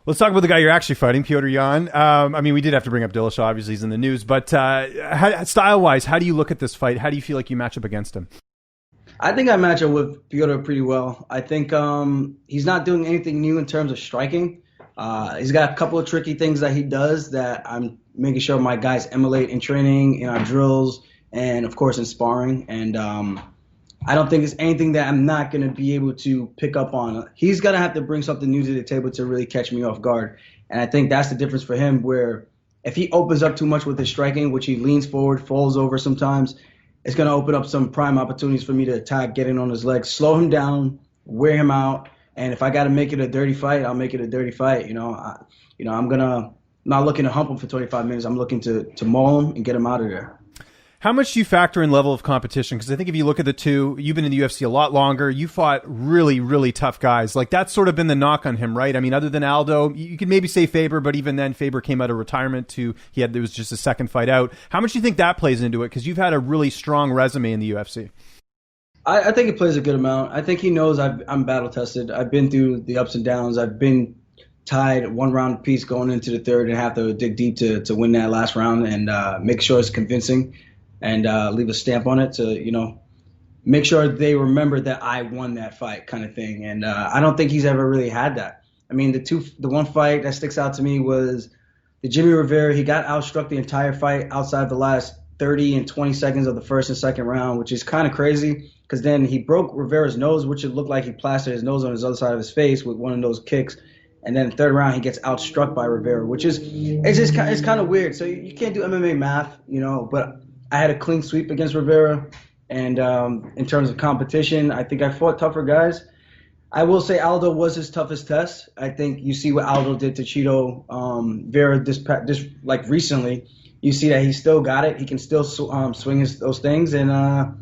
Let's talk about the guy you're actually fighting, Petr Yan. I mean, we did have to bring up Dillashaw. Obviously, he's in the news. But style-wise, how do you look at this fight? How do you feel like you match up against him? I think I match up with Petr pretty well. I think he's not doing anything new in terms of striking. He's got a couple of tricky things that he does that I'm making sure my guys emulate in training, in our drills, and, of course, in sparring. And I don't think it's anything that I'm not going to be able to pick up on. He's going to have to bring something new to the table to really catch me off guard. And I think that's the difference for him, where if he opens up too much with his striking, which he leans forward, falls over sometimes, it's going to open up some prime opportunities for me to attack, get in on his legs, slow him down, wear him out. And if I got to make it a dirty fight, I'll make it a dirty fight. I'm not looking to hump him for 25 minutes. I'm looking to maul him and get him out of there. How much do you factor in level of competition? Because I think if you look at the two, you've been in the UFC a lot longer. You fought really, really tough guys. Like, that's sort of been the knock on him, right? I mean, other than Aldo, you could maybe say Faber, but even then, Faber came out of retirement it was just a second fight out. How much do you think that plays into it? Because you've had a really strong resume in the UFC. I think it plays a good amount. I think he knows I'm battle tested. I've been through the ups and downs. I've been tied one round apiece going into the third and have to dig deep to win that last round and make sure it's convincing. And leave a stamp on it to, make sure they remember that I won that fight kind of thing. And I don't think he's ever really had that. I mean, the one fight that sticks out to me was the Jimmy Rivera. He got outstruck the entire fight outside the last 30 and 20 seconds of the first and second round, which is kind of crazy because then he broke Rivera's nose, which it looked like he plastered his nose on his other side of his face with one of those kicks. And then the third round, he gets outstruck by Rivera, which is it's kind of weird. So you can't do MMA math, but I had a clean sweep against Rivera, and in terms of competition, I think I fought tougher guys. I will say Aldo was his toughest test. I think you see what Aldo did to Chito Vera this like recently. You see that he still got it. He can still swing those things, and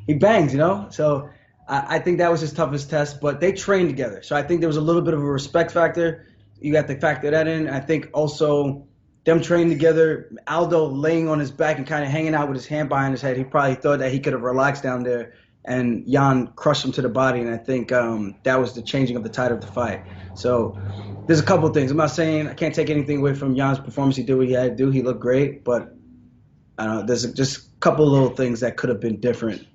he bangs, So I think that was his toughest test. But they trained together, so I think there was a little bit of a respect factor. You got to factor that in. I think also them training together, Aldo laying on his back and kind of hanging out with his hand behind his head. He probably thought that he could have relaxed down there, and Yan crushed him to the body. And I think that was the changing of the tide of the fight. So there's a couple of things. I'm not saying I can't take anything away from Yan's performance. He did what he had to do. He looked great, but I don't know. There's just a couple of little things that could have been different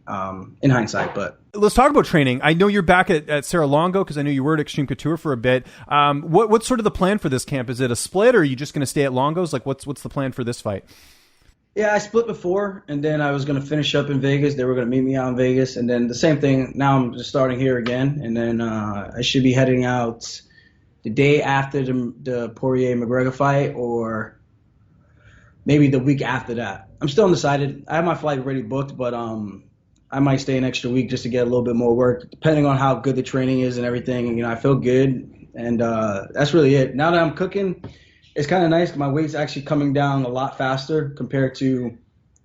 in hindsight. But let's talk about training. I know you're back at Serra Longo because I know you were at Extreme Couture for a bit. What's sort of the plan for this camp? Is it a split, or are you just going to stay at Longo's? Like, what's the plan for this fight? Yeah, I split before, and then I was going to finish up in Vegas. They were going to meet me out in Vegas, and then the same thing. Now I'm just starting here again, and then I should be heading out the day after the Poirier-McGregor fight, or maybe the week after that. I'm still undecided. I have my flight already booked, but I might stay an extra week just to get a little bit more work, depending on how good the training is and everything. I feel good, and that's really it. Now that I'm cooking, it's kind of nice. My weight's actually coming down a lot faster compared to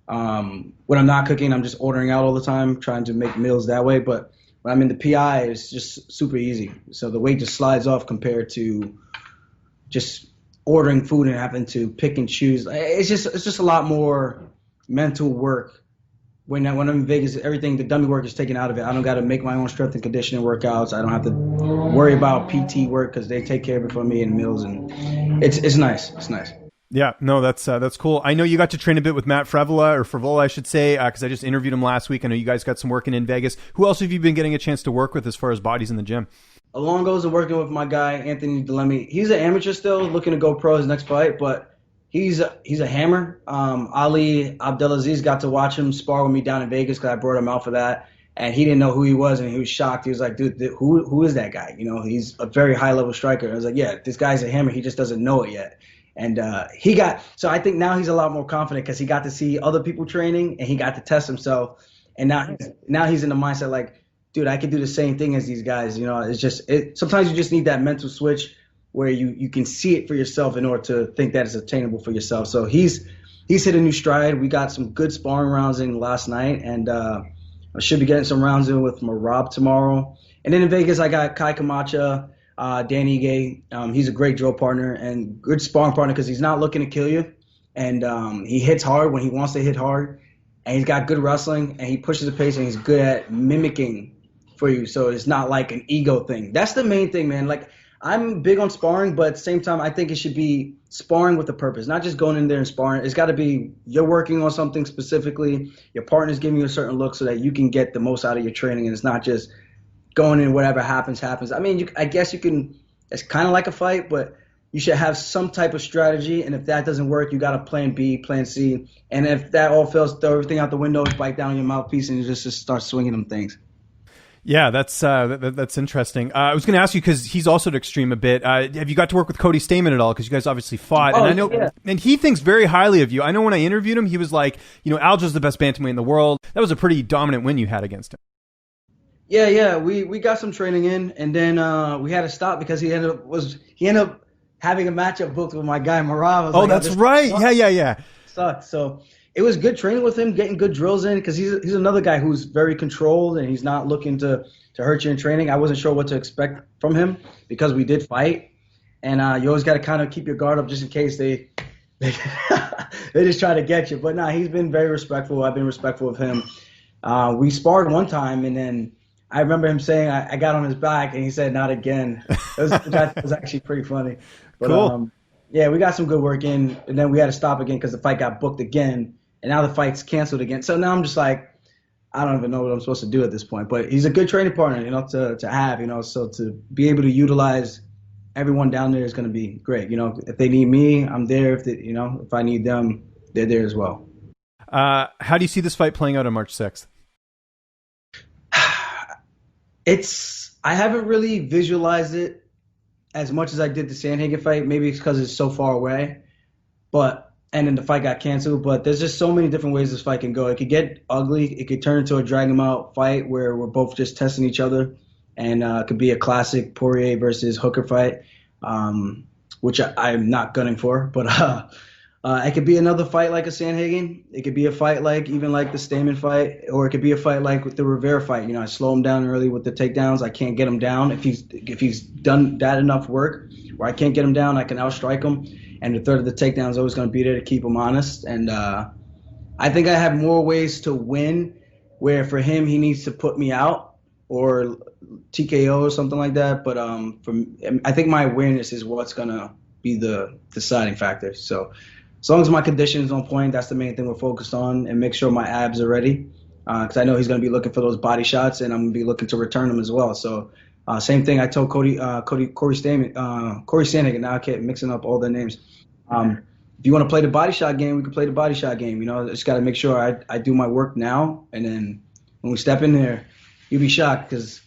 when I'm not cooking. I'm just ordering out all the time, trying to make meals that way. But when I'm in the PI, it's just super easy. So the weight just slides off compared to just ordering food and having to pick and choose. It's just a lot more mental work. When I'm in Vegas, everything, the dummy work is taken out of it. I don't got to make my own strength and conditioning workouts. I don't have to worry about PT work because they take care of it for me in meals, and it's nice. It's nice. Yeah, no, that's cool. I know you got to train a bit with Matt Frevola, I should say, because I just interviewed him last week. I know you guys got some work in Vegas. Who else have you been getting a chance to work with as far as bodies in the gym? Along goes and working with my guy, Anthony Delemy. He's an amateur still, looking to go pro his next fight, but he's a hammer. Ali Abdelaziz got to watch him spar with me down in Vegas because I brought him out for that, and he didn't know who he was, and he was shocked. He was like, dude, who is that guy? He's a very high-level striker. I was like, yeah, this guy's a hammer. He just doesn't know it yet. And so I think now he's a lot more confident because he got to see other people training, and he got to test himself. And now he's in the mindset like, dude, I can do the same thing as these guys. It's just sometimes you just need that mental switch where you can see it for yourself in order to think that it's attainable for yourself. So he's hit a new stride. We got some good sparring rounds in last night, and I should be getting some rounds in with Marab tomorrow. And then in Vegas, I got Kai Camacha, Dan Ige. He's a great drill partner and good sparring partner because he's not looking to kill you, and he hits hard when he wants to hit hard, and he's got good wrestling, and he pushes the pace, and he's good at mimicking for you. So it's not like an ego thing. That's the main thing, man. Like, I'm big on sparring, but at the same time, I think it should be sparring with a purpose, not just going in there and sparring. It's got to be you're working on something specifically. Your partner's giving you a certain look so that you can get the most out of your training, and it's not just going in whatever happens. I mean, I guess you can. It's kind of like a fight, but you should have some type of strategy. And if that doesn't work, you got a plan B, plan C. And if that all fails, throw everything out the window, bite down your mouthpiece, and you just start swinging them things. Yeah, that's interesting. I was going to ask you because he's also at Extreme a bit. Have you got to work with Cody Stamen at all? Because you guys obviously fought, and I know, and he thinks very highly of you. I know when I interviewed him, he was like, Alja's the best bantamweight in the world. That was a pretty dominant win you had against him. Yeah. We got some training in, and then we had to stop because he ended up having a matchup booked with my guy Marav. Oh, that's right. Yeah. Sucked. So it was good training with him, getting good drills in, because he's another guy who's very controlled and he's not looking to hurt you in training. I wasn't sure what to expect from him because we did fight, and you always got to kind of keep your guard up just in case they just try to get you. But he's been very respectful. I've been respectful of him. We sparred one time, and then I remember him saying I got on his back, and he said, "Not again." That was actually pretty funny. But, cool. Yeah, we got some good work in, and then we had to stop again because the fight got booked again, and now the fight's canceled again. So now I'm just like, I don't even know what I'm supposed to do at this point. But he's a good training partner, to have, so to be able to utilize everyone down there is going to be great. If they need me, I'm there. If I need them, they're there as well. How do you see this fight playing out on March 6th? I haven't really visualized it as much as I did the Sandhagen fight. Maybe it's because it's so far away, and then the fight got canceled. But there's just so many different ways this fight can go. It could get ugly. It could turn into a drag 'em out fight where we're both just testing each other, and it could be a classic Poirier versus Hooker fight, which I'm not gunning for. But it could be another fight like a Sandhagen. It could be a fight like the Stamen fight, or it could be a fight like with the Rivera fight. I slow him down early with the takedowns. I can't get him down. If he's done that enough work where I can't get him down, I can outstrike him. And the third of the takedown is always going to be there to keep him honest. And I think I have more ways to win, where for him he needs to put me out or TKO or something like that. But I think my awareness is what's going to be the deciding factor. So as long as my condition is on point, that's the main thing we're focused on, and make sure my abs are ready, because I know he's going to be looking for those body shots, and I'm going to be looking to return them as well. So same thing I told Corey Sandhagen. Now I keep mixing up all their names. If you want to play the body shot game, we can play the body shot game. Just got to make sure I do my work now, and then when we step in there, you'll be shocked because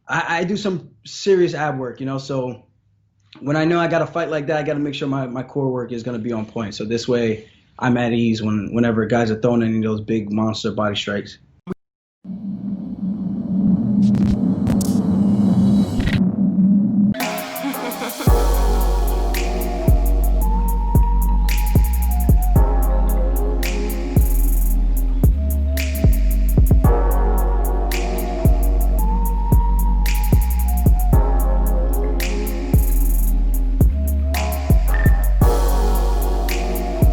I do some serious ab work, so when I know I got to fight like that, I got to make sure my core work is going to be on point. So this way I'm at ease whenever guys are throwing any of those big monster body strikes.